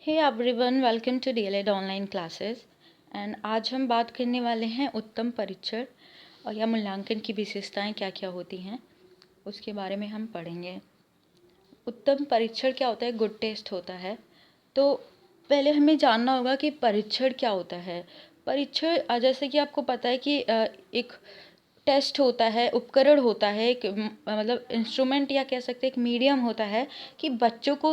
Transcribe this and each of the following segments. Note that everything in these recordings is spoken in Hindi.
Hey everyone, welcome to DElEd online classes. And आज हम बात करने वाले हैं उत्तम परीक्षण और या मूल्यांकन की विशेषताएं क्या क्या होती हैं उसके बारे में हम पढ़ेंगे। उत्तम परीक्षण क्या होता है? गुड टेस्ट होता है। तो पहले हमें जानना होगा कि परीक्षण क्या होता है। परीक्षण जैसे कि आपको पता है कि एक टेस्ट होता है, उपकरण होता है, एक मतलब इंस्ट्रूमेंट या कह सकते हैं एक मीडियम होता है कि बच्चों को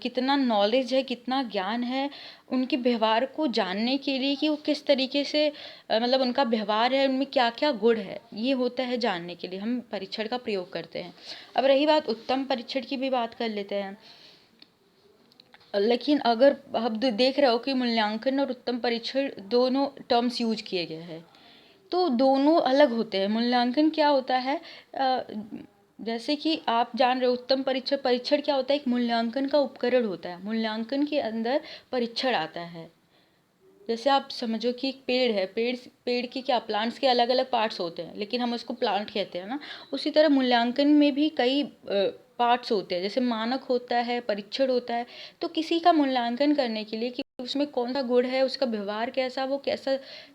कितना नॉलेज है, कितना ज्ञान है उनके व्यवहार को जानने के लिए कि वो किस तरीके से मतलब उनका व्यवहार है, उनमें क्या क्या गुण है, ये होता है जानने के लिए हम परीक्षण का प्रयोग करते हैं। अब रही बात उत्तम परीक्षण की भी बात कर लेते हैं। लेकिन अगर आप देख रहे हो कि मूल्यांकन और उत्तम परीक्षण दोनों टर्म्स यूज किए गए हैं तो दोनों अलग होते हैं। मूल्यांकन क्या होता है? जैसे कि आप जान रहे हो उत्तम परीक्षण परीक्षण क्या होता है? एक मूल्यांकन का उपकरण होता है। मूल्यांकन के अंदर परीक्षण आता है। जैसे आप समझो कि एक पेड़ है, पेड़ की क्या, प्लांट्स के अलग अलग पार्ट्स होते हैं लेकिन हम उसको प्लांट कहते हैं ना। उसी तरह मूल्यांकन में भी कई पार्ट्स होते हैं, जैसे मानक होता है, परीक्षण होता है। तो किसी का मूल्यांकन करने के लिए कि उसमें कौन सा गुण है, उसका व्यवहार कैसा, वो कैसा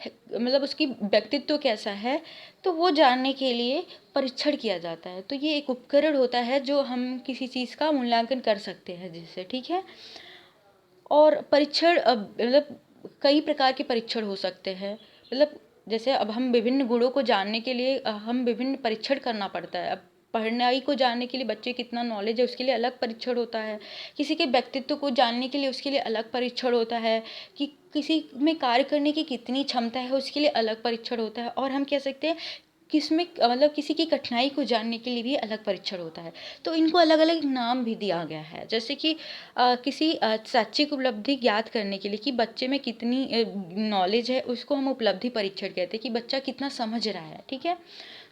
है, मतलब उसकी व्यक्तित्व कैसा है, तो वो जानने के लिए परीक्षण किया जाता है। तो ये एक उपकरण होता है जो हम किसी चीज़ का मूल्यांकन कर सकते हैं जिससे, ठीक है। और परीक्षण मतलब कई प्रकार के परीक्षण हो सकते हैं। मतलब जैसे अब हम विभिन्न गुणों को जानने के लिए हम विभिन्न परीक्षण करना पड़ता है। अब पढ़ाई को जानने के लिए बच्चे कितना नॉलेज है उसके लिए अलग परीक्षण होता है। किसी के व्यक्तित्व को जानने के लिए उसके लिए अलग परीक्षण होता है। कि किसी में कार्य करने की कितनी क्षमता है उसके लिए अलग परीक्षण होता है। और हम कह सकते हैं किसमें मतलब किसी की कठिनाई को जानने के लिए भी अलग परीक्षण होता है। तो इनको अलग अलग नाम भी दिया गया है। जैसे कि किसी शैक्षिक उपलब्धि ज्ञात करने के लिए कि बच्चे में कितनी नॉलेज है उसको हम उपलब्धि परीक्षण कहते हैं कि बच्चा कितना समझ रहा है, ठीक है।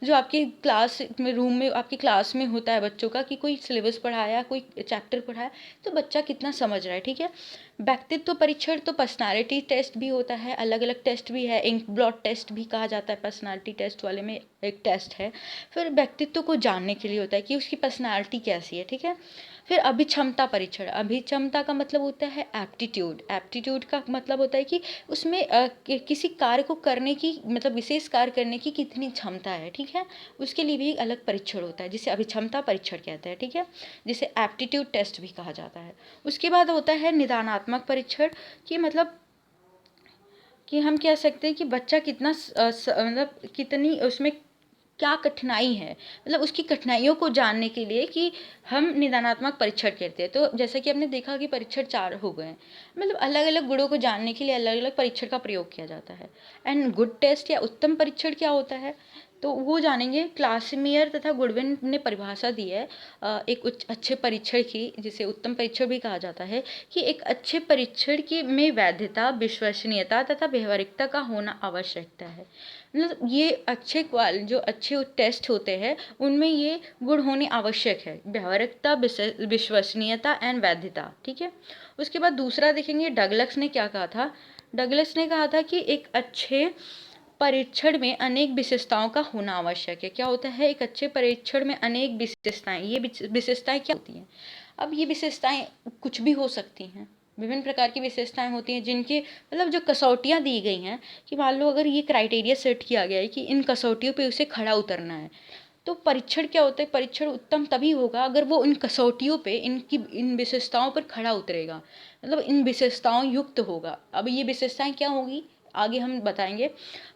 जो आपके क्लास में रूम में आपकी क्लास में होता है बच्चों का कि कोई सिलेबस पढ़ाया, कोई चैप्टर पढ़ाया, तो बच्चा कितना समझ रहा है, ठीक है। व्यक्तित्व परीक्षण तो पर्सनालिटी टेस्ट भी होता है, अलग अलग टेस्ट भी है। इंक ब्लॉट टेस्ट भी कहा जाता है, पर्सनालिटी टेस्ट वाले में एक टेस्ट है। फिर व्यक्तित्व को जानने के लिए होता है कि उसकी पर्सनालिटी कैसी है, ठीक है। फिर अभिक्षमता परीक्षण, अभिक्षमता का मतलब होता है एप्टीट्यूड। एप्टीट्यूड का मतलब होता है कि उसमें किसी कार्य को करने की मतलब विशेष कार्य करने की कितनी क्षमता है, ठीक है। उसके लिए भी एक अलग परीक्षण होता है जिसे अभिक्षमता परीक्षण कहते हैं, ठीक है, जिसे एप्टीट्यूड टेस्ट भी कहा जाता है। उसके बाद होता है निदानात्मक परीक्षण कि मतलब कि हम कह सकते हैं कि बच्चा कितना मतलब कितनी उसमें क्या कठिनाई है, मतलब उसकी कठिनाइयों को जानने के लिए कि हम निदानात्मक परीक्षण करते हैं। तो जैसा कि हमने देखा कि परीक्षण 4 हो गए हैं, मतलब अलग अलग गुणों को जानने के लिए अलग अलग परीक्षण का प्रयोग किया जाता है। एंड गुड टेस्ट या उत्तम परीक्षण क्या होता है तो वो जानेंगे। क्लासमेयर तथा गुडविन ने परिभाषा दी है एक अच्छे परीक्षण की, जिसे उत्तम परीक्षण भी कहा जाता है, कि एक अच्छे परीक्षण की में वैधता, विश्वसनीयता तथा व्यवहारिकता का होना आवश्यकता है। मतलब ये अच्छे जो अच्छे टेस्ट होते हैं उनमें ये गुण होने आवश्यक है, व्यवहारिकता, विश्वसनीयता एंड वैधता, ठीक है। उसके बाद दूसरा देखेंगे, डगलस ने क्या कहा था। डगलस ने कहा था कि एक अच्छे परीक्षण में अनेक विशेषताओं का होना आवश्यक है। क्या होता है? एक अच्छे परीक्षण में अनेक विशेषताएं। ये विशेषताएं क्या होती हैं? अब ये विशेषताएं कुछ भी हो सकती हैं, विभिन्न प्रकार की विशेषताएं होती हैं जिनके मतलब जो कसौटियां दी गई हैं कि मान लो अगर ये क्राइटेरिया सेट किया गया है कि इन कसौटियों पे उसे खड़ा उतरना है, तो परीक्षण क्या होता है? परीक्षण उत्तम तभी होगा अगर वो इन कसौटियों पे इन विशेषताओं पर खड़ा उतरेगा, मतलब इन विशेषताओं युक्त होगा। अब ये विशेषताएं क्या होगी आगे हम बताएंगे।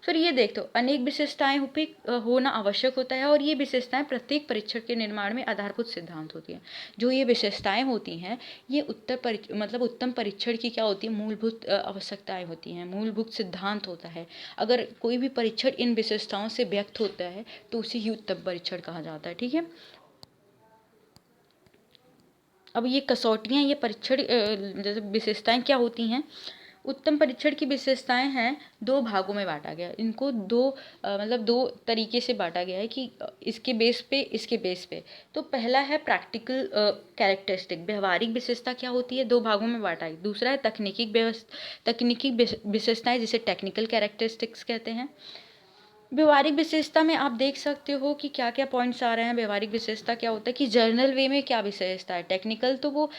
फिर ये देख, तो अनेक विशेषताएं पे होना आवश्यक होता है और ये विशेषताएं प्रत्येक परीक्षण के निर्माण में आधारभूत सिद्धांत होती हैं। जो ये विशेषताएं होती हैं ये मतलब उत्तम परीक्षण की क्या होती है? मूलभूत आवश्यकताएं होती हैं, मूलभूत सिद्धांत होता है। अगर कोई भी परीक्षण इन विशेषताओं से व्यक्त होता है तो उसे ही उत्तम परीक्षण कहा जाता है, ठीक है। अब ये कसौटियाँ, ये परीक्षण जैसे विशेषताएं क्या होती हैं? उत्तम परीक्षण की विशेषताएं हैं, दो भागों में बांटा गया है। इनको मतलब दो तरीके से बांटा गया है कि इसके बेस पे, इसके बेस पे। तो पहला है प्रैक्टिकल कैरेक्टरिस्टिक, व्यवहारिक विशेषता क्या होती है, दो भागों में बांटा है। दूसरा है तकनीकी विशेषताएं जिसे टेक्निकल कैरेक्टरिस्टिक्स कहते हैं। व्यवहारिक विशेषता में आप देख सकते हो कि क्या क्या पॉइंट्स आ रहे हैं। व्यवहारिक विशेषता क्या होता है कि जर्नल वे में क्या विशेषता है। टेक्निकल तो वो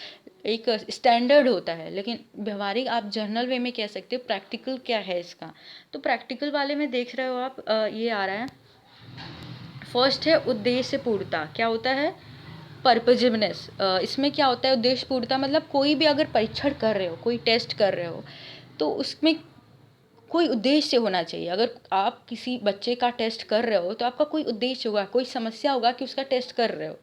एक स्टैंडर्ड होता है, लेकिन व्यवहारिक आप जर्नल वे में कह सकते हो प्रैक्टिकल क्या है इसका। तो प्रैक्टिकल वाले में देख रहे हो आप, ये आ रहा है, फर्स्ट है उद्देश्य पूर्णता। क्या होता है? पर्पजिवनेस। इसमें क्या होता है उद्देश्य पूर्णता, मतलब कोई भी अगर परीक्षण कर रहे हो, कोई टेस्ट कर रहे हो, तो उसमें कोई उद्देश्य होना चाहिए। अगर आप किसी बच्चे का टेस्ट कर रहे हो तो आपका कोई उद्देश्य होगा, कोई समस्या होगा कि उसका टेस्ट कर रहे हो।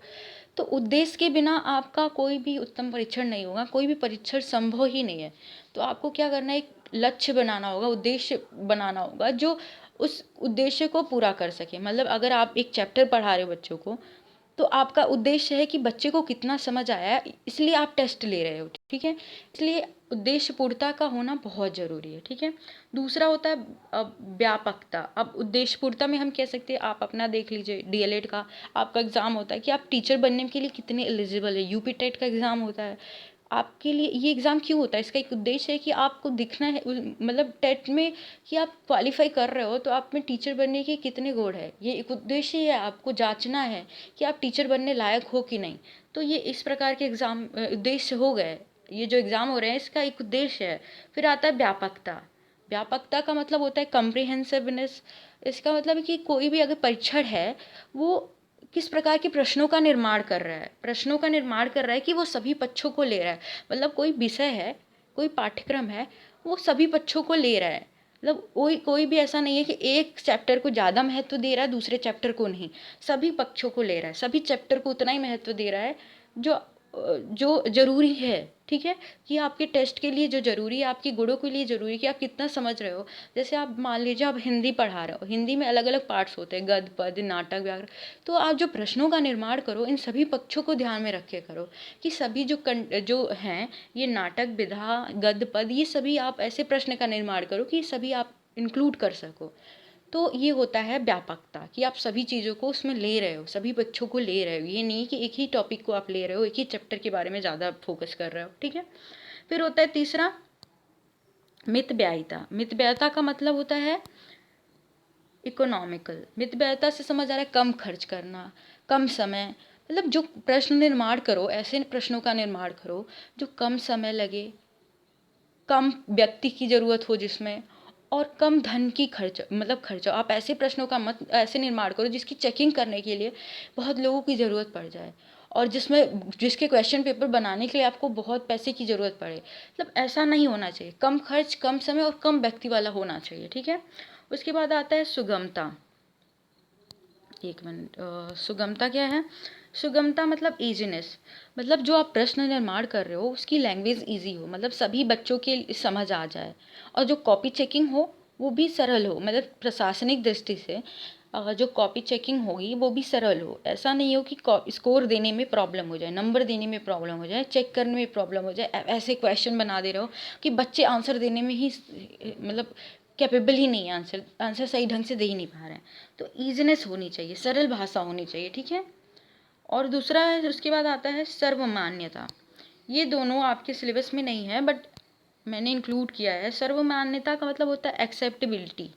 तो उद्देश्य के बिना आपका कोई भी उत्तम परीक्षण नहीं होगा, कोई भी परीक्षण संभव ही नहीं है। तो आपको क्या करना है, एक लक्ष्य बनाना होगा, उद्देश्य बनाना होगा जो उस उद्देश्य को पूरा कर सके। मतलब अगर आप एक चैप्टर पढ़ा रहे हो बच्चों को, तो आपका उद्देश्य है कि बच्चे को कितना समझ आया है, इसलिए आप टेस्ट ले रहे हो, ठीक है। इसलिए उद्देश्य पूर्णता का होना बहुत ज़रूरी है, ठीक है। दूसरा होता है व्यापकता। अब उद्देश्य पूर्णता में हम कह सकते हैं, आप अपना देख लीजिए, डीएलएड का आपका एग्ज़ाम होता है कि आप टीचर बनने के लिए कितने एलिजिबल है। यूपी टेट का एग्ज़ाम होता है आपके लिए। ये एग्ज़ाम क्यों होता है? इसका एक उद्देश्य है कि आपको दिखना है, मतलब टेट में कि आप क्वालिफाई कर रहे हो तो आप में टीचर बनने के कितने गुण है, ये एक उद्देश्य है। आपको जांचना है कि आप टीचर बनने लायक हो कि नहीं। तो ये इस प्रकार के एग्ज़ाम उद्देश्य हो गए। ये जो एग्ज़ाम हो रहे हैं इसका एक उद्देश्य है। फिर आता है व्यापकता। व्यापकता का मतलब होता है कम्प्रिहेंसिवनेस। इसका मतलब है कि कोई भी अगर परीक्षण है, वो किस प्रकार के प्रश्नों का निर्माण कर रहा है। प्रश्नों का निर्माण कर रहा है कि वो सभी पक्षों को ले रहा है। मतलब कोई विषय है, कोई पाठ्यक्रम है, वो सभी पक्षों को ले रहा है। मतलब कोई कोई भी ऐसा नहीं है कि एक चैप्टर को ज़्यादा महत्व दे रहा है, दूसरे चैप्टर को नहीं। सभी पक्षों को ले रहा है, सभी चैप्टर को उतना ही महत्व दे रहा है जो जो ज़रूरी है, ठीक है। कि आपके टेस्ट के लिए जो ज़रूरी है, आपके गुणों के लिए ज़रूरी है कि आप कितना समझ रहे हो। जैसे आप मान लीजिए आप हिंदी पढ़ा रहे हो, हिंदी में अलग अलग पार्ट्स होते हैं, गद्य पद्य नाटक व्याकरण। तो आप जो प्रश्नों का निर्माण करो, इन सभी पक्षों को ध्यान में रख के करो कि सभी जो हैं, ये नाटक विधा गद्य पद, ये सभी आप ऐसे प्रश्न का निर्माण करो कि सभी आप इंक्लूड कर सको। तो ये होता है व्यापकता, कि आप सभी चीज़ों को उसमें ले रहे हो, सभी बच्चों को ले रहे हो। ये नहीं कि एक ही टॉपिक को आप ले रहे हो, एक ही चैप्टर के बारे में ज़्यादा फोकस कर रहे हो, ठीक है। फिर होता है तीसरा मितव्ययिता। मितव्ययिता का मतलब होता है इकोनॉमिकल। मितव्ययिता से समझ आ रहा है कम खर्च करना, कम समय। मतलब जो प्रश्न निर्माण करो, ऐसे प्रश्नों का निर्माण करो जो कम समय लगे, कम व्यक्ति की ज़रूरत हो जिसमें, और कम धन की खर्च, मतलब खर्च। आप ऐसे प्रश्नों का मत ऐसे निर्माण करो जिसकी चेकिंग करने के लिए बहुत लोगों की ज़रूरत पड़ जाए, और जिसके क्वेश्चन पेपर बनाने के लिए आपको बहुत पैसे की ज़रूरत पड़े। मतलब ऐसा नहीं होना चाहिए। कम खर्च, कम समय और कम व्यक्ति वाला होना चाहिए, ठीक है। उसके बाद आता है सुगमता। एक मिनट, सुगमता क्या है? सुगमता मतलब ईजीनेस। मतलब जो आप प्रश्न निर्माण कर रहे हो उसकी लैंग्वेज ईजी हो, मतलब सभी बच्चों के समझ आ जाए, और जो कॉपी चेकिंग हो वो भी सरल हो। मतलब प्रशासनिक दृष्टि से जो कॉपी चेकिंग होगी वो भी सरल हो। ऐसा नहीं हो कि स्कोर देने में प्रॉब्लम हो जाए, नंबर देने में प्रॉब्लम हो जाए, चेक करने में प्रॉब्लम हो जाए। ऐसे क्वेश्चन बना दे रहे हो कि बच्चे आंसर देने में ही मतलब कैपेबल ही नहीं है, आंसर सही ढंग से दे ही नहीं पा रहे हैं। तो ईजीनेस होनी चाहिए, सरल भाषा होनी चाहिए, ठीक है। और दूसरा है, उसके बाद आता है सर्वमान्यता। ये दोनों आपके सिलेबस में नहीं है, बट मैंने इंक्लूड किया है। सर्वमान्यता का मतलब होता है एक्सेप्टेबिलिटी।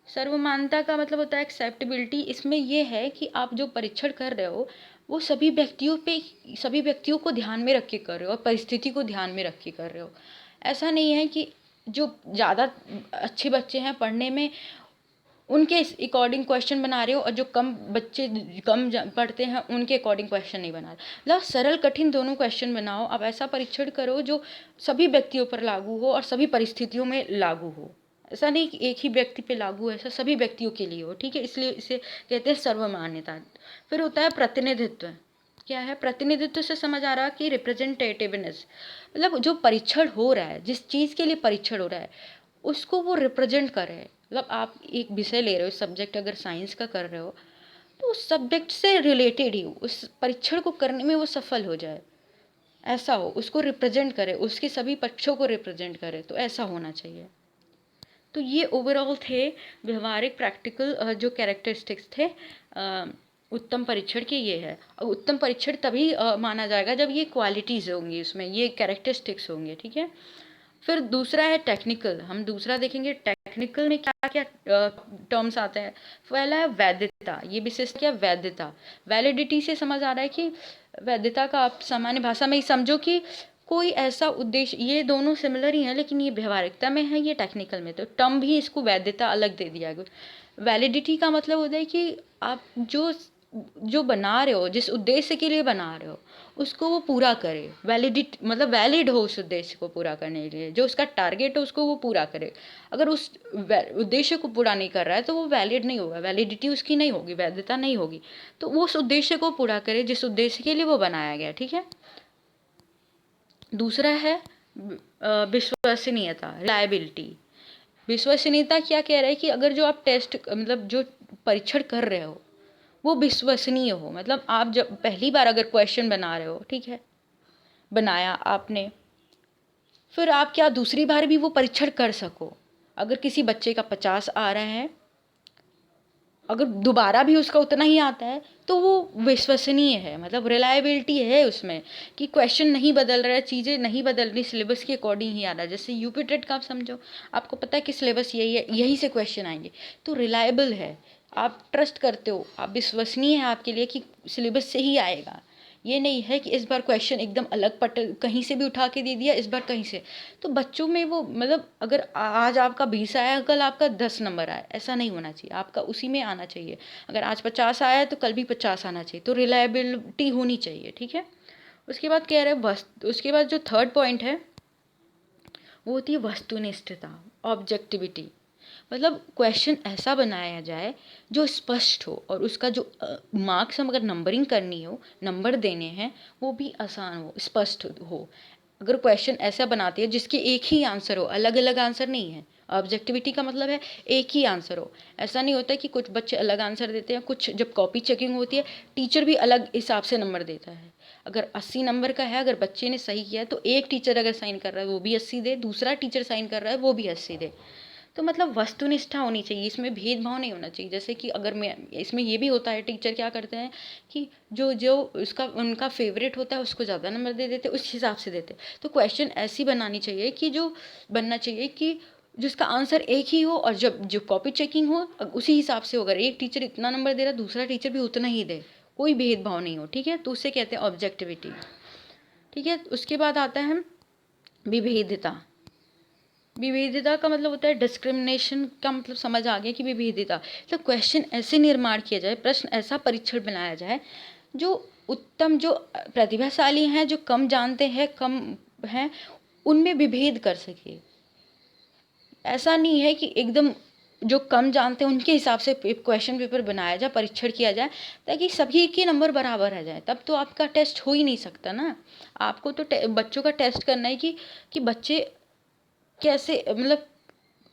सर्वमान्यता का मतलब होता है एक्सेप्टेबिलिटी। इसमें यह है कि आप जो परीक्षण कर रहे हो वो सभी व्यक्तियों को ध्यान में रख के कर रहे हो, और परिस्थिति को ध्यान में रख के कर रहे हो। ऐसा नहीं है कि जो ज़्यादा अच्छे बच्चे हैं पढ़ने में, उनके अकॉर्डिंग क्वेश्चन बना रहे हो, और जो पढ़ते हैं उनके अकॉर्डिंग क्वेश्चन नहीं बना रहे। मतलब सरल कठिन दोनों क्वेश्चन बनाओ। आप ऐसा परीक्षण करो जो सभी व्यक्तियों पर लागू हो और सभी परिस्थितियों में लागू हो। ऐसा नहीं कि एक ही व्यक्ति पे लागू है, ऐसा सभी व्यक्तियों के लिए हो, ठीक है। इसलिए इसे कहते हैं सर्वमान्यता। फिर होता है प्रतिनिधित्व। क्या है? प्रतिनिधित्व से समझ आ रहा कि रिप्रेजेंटेटिवनेस। मतलब जो परीक्षण हो रहा है, जिस चीज़ के लिए परीक्षण हो रहा है उसको वो रिप्रेजेंट करे। मतलब आप एक विषय ले रहे हो, सब्जेक्ट अगर साइंस का कर रहे हो तो उस सब्जेक्ट से रिलेटेड ही उस परीक्षण को करने में वो सफल हो जाए, ऐसा हो, उसको रिप्रेजेंट करे, उसके सभी पक्षों को रिप्रेजेंट करे। तो ऐसा होना चाहिए। तो ये ओवरऑल थे व्यवहारिक प्रैक्टिकल जो कैरेक्टरिस्टिक्स थे उत्तम परीक्षण के। ये है, और उत्तम परीक्षण तभी माना जाएगा जब ये क्वालिटीज़ होंगी, उसमें ये कैरेक्टरिस्टिक्स होंगे, ठीक है। फिर दूसरा है टेक्निकल। हम दूसरा देखेंगे टेक्निकल में क्या क्या टर्म्स आते हैं। पहला है वैधता। ये विशेषता क्या? वैधता। वैलिडिटी से समझ आ रहा है कि वैधता का आप सामान्य भाषा में ही समझो कि कोई ऐसा उद्देश्य, ये दोनों सिमिलर ही हैं लेकिन ये व्यवहारिकता में है, ये टेक्निकल में, तो टर्म भी इसको वैधता अलग दे दिया गया। वैलिडिटी का मतलब होता है कि आप जो जो बना रहे हो, जिस उद्देश्य के लिए बना रहे हो, उसको वो पूरा करे। वैलिडिट मतलब वैलिड हो उस उद्देश्य को पूरा करने के लिए, जो उसका टारगेट है उसको वो पूरा करे। अगर उस उद्देश्य को पूरा नहीं कर रहा है तो वो वैलिड नहीं होगा, वैलिडिटी उसकी नहीं होगी, वैधता नहीं होगी। तो वो उस उद्देश्य को पूरा करे जिस उद्देश्य के लिए वो बनाया गया, ठीक है। दूसरा है विश्वसनीयता, रिलायबिलिटी। विश्वसनीयता क्या कह रहा है कि अगर जो आप टेस्ट मतलब जो परीक्षण कर रहे हो वो विश्वसनीय हो, मतलब आप जब पहली बार अगर क्वेश्चन बना रहे हो, ठीक है, बनाया आपने, फिर आप क्या दूसरी बार भी वो परीक्षण कर सको। अगर किसी बच्चे का 50 आ रहा है, अगर दोबारा भी उसका उतना ही आता है तो वो विश्वसनीय है, मतलब रिलायबिलिटी है उसमें कि क्वेश्चन नहीं बदल रहा है, चीज़ें नहीं बदल रही, सिलेबस के अकॉर्डिंग ही आ रहा है। जैसे यूपी टेट का आप समझो, आपको पता है कि सिलेबस यही है, यहीं से क्वेश्चन आएंगे, तो रिलायबल है, आप ट्रस्ट करते हो, आप विश्वसनीय है आपके लिए कि सिलेबस से ही आएगा। ये नहीं है कि इस बार क्वेश्चन एकदम अलग पट कहीं से भी उठा के दे दिया, इस बार कहीं से। तो बच्चों में वो मतलब अगर आज आपका 20 आया, कल आपका 10 नंबर आया, ऐसा नहीं होना चाहिए, आपका उसी में आना चाहिए। अगर आज 50 आया है तो कल भी 50 आना चाहिए, तो रिलायबिलिटी होनी चाहिए, ठीक है। उसके बाद कह रहे हैं उसके बाद जो थर्ड पॉइंट है वो होती है वस्तुनिष्ठता, ऑब्जेक्टिविटी। मतलब क्वेश्चन ऐसा बनाया जाए जो स्पष्ट हो और उसका जो मार्क्स हम अगर नंबरिंग करनी हो, नंबर देने हैं, वो भी आसान हो, स्पष्ट हो। अगर क्वेश्चन ऐसा बनाती है जिसके एक ही आंसर हो, अलग अलग आंसर नहीं है। ऑब्जेक्टिविटी का मतलब है एक ही आंसर हो। ऐसा नहीं होता कि कुछ बच्चे अलग आंसर देते हैं, कुछ जब कॉपी चेकिंग होती है टीचर भी अलग हिसाब से नंबर देता है। अगर 80 नंबर का है, अगर बच्चे ने सही किया है तो एक टीचर अगर साइन कर रहा है वो भी 80 दे, दूसरा टीचर साइन कर रहा है वो भी 80 दे। तो मतलब वस्तुनिष्ठा होनी चाहिए, इसमें भेदभाव नहीं होना चाहिए। जैसे कि अगर मैं इसमें ये भी होता है, टीचर क्या करते हैं कि जो जो उसका उनका फेवरेट होता है उसको ज़्यादा नंबर दे देते, उस हिसाब से देते। तो क्वेश्चन ऐसी बनानी चाहिए कि जो बनना चाहिए कि जिसका आंसर एक ही हो, और जब जो कॉपी चेकिंग हो उसी हिसाब से हो। अगर एक टीचर इतना नंबर दे रहा है दूसरा टीचर भी उतना ही दे, कोई भेदभाव नहीं हो, ठीक है, तो उसे कहते हैं ऑब्जेक्टिविटी, ठीक है। उसके बाद आता है विभेदता। विविधता का मतलब होता है डिस्क्रिमिनेशन का मतलब समझ आ गया कि विविधता मतलब क्वेश्चन ऐसे निर्माण किया जाए, प्रश्न ऐसा परीक्षण बनाया जाए जो उत्तम, जो प्रतिभाशाली हैं, जो कम जानते हैं, कम हैं, उनमें विभेद कर सके। ऐसा नहीं है कि एकदम जो कम जानते हैं उनके हिसाब से क्वेश्चन पेपर बनाया जाए, परीक्षण किया जाए, ताकि सभी के नंबर बराबर आ जाए। तब तो आपका टेस्ट हो ही नहीं सकता ना। आपको तो बच्चों का टेस्ट करना है कि बच्चे कैसे, मतलब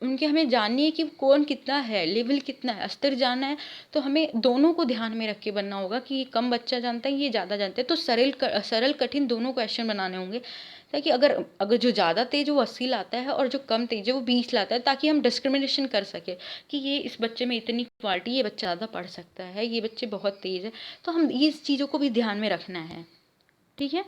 उनके हमें जाननी है कि कौन कितना है, लेवल कितना है, स्तर जानना है। तो हमें दोनों को ध्यान में रख के बनना होगा कि ये कम बच्चा जानता है, ये ज़्यादा जानता है, तो सरल कठिन दोनों क्वेश्चन बनाने होंगे, ताकि अगर अगर जो ज़्यादा तेज है वो 80 लाता है और जो कम तेज है वो 20 लाता है, ताकि हम डिस्क्रिमिनेशन कर सके कि ये इस बच्चे में इतनी क्वालिटी, ये बच्चा ज़्यादा पढ़ सकता है, ये बच्चे बहुत तेज़ है। तो हम ये चीज़ों को भी ध्यान में रखना है, ठीक है।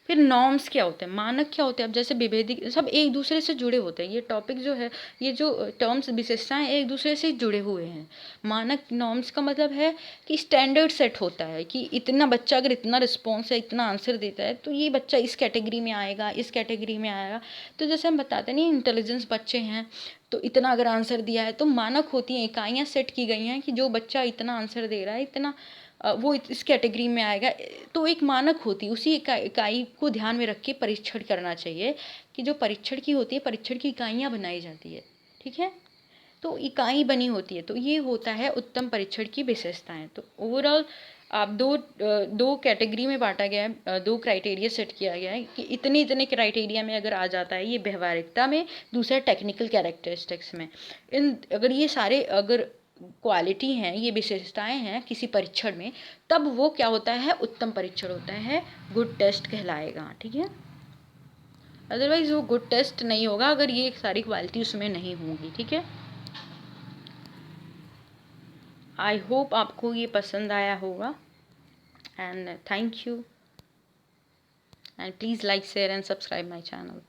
फिर नॉर्म्स क्या होते हैं, मानक क्या होते हैं। अब जैसे विभेदी सब एक दूसरे से जुड़े होते हैं, ये टॉपिक जो है, ये जो टर्म्स विशेषताएं एक दूसरे से जुड़े हुए हैं। मानक नॉर्म्स का मतलब है कि स्टैंडर्ड सेट होता है कि इतना बच्चा अगर इतना रिस्पॉन्स है, इतना आंसर देता है, तो ये बच्चा इस कैटेगरी में आएगा, इस कैटेगरी में आएगा। तो जैसे हम बताते नहीं, इंटेलिजेंस बच्चे हैं तो इतना अगर आंसर दिया है, तो मानक होती हैं, इकाइयाँ सेट की गई हैं कि जो बच्चा इतना आंसर दे रहा है, इतना वो इस कैटेगरी में आएगा। तो एक मानक होती है, उसी इकाई को ध्यान में रख के परीक्षण करना चाहिए कि जो परीक्षण की होती है, परीक्षण की इकाइयाँ बनाई जाती है, ठीक है। तो इकाई बनी होती है, तो ये होता है उत्तम परीक्षण की विशेषताएं। तो ओवरऑल आप दो कैटेगरी में बांटा गया है, दो क्राइटेरिया सेट किया गया है कि इतने इतने क्राइटेरिया में अगर आ जाता है, ये व्यवहारिकता में, दूसरा टेक्निकल कैरेक्टरिस्टिक्स में, इन अगर ये सारे अगर क्वालिटी हैं, ये विशेषताएं हैं किसी परीक्षण में, तब वो क्या होता है, उत्तम परीक्षण होता है, गुड टेस्ट कहलाएगा, ठीक है। अदरवाइज वो गुड टेस्ट नहीं होगा अगर ये सारी क्वालिटी उसमें नहीं होंगी, ठीक है। आई होप आपको ये पसंद आया होगा, and thank you, and please like share and subscribe my channel.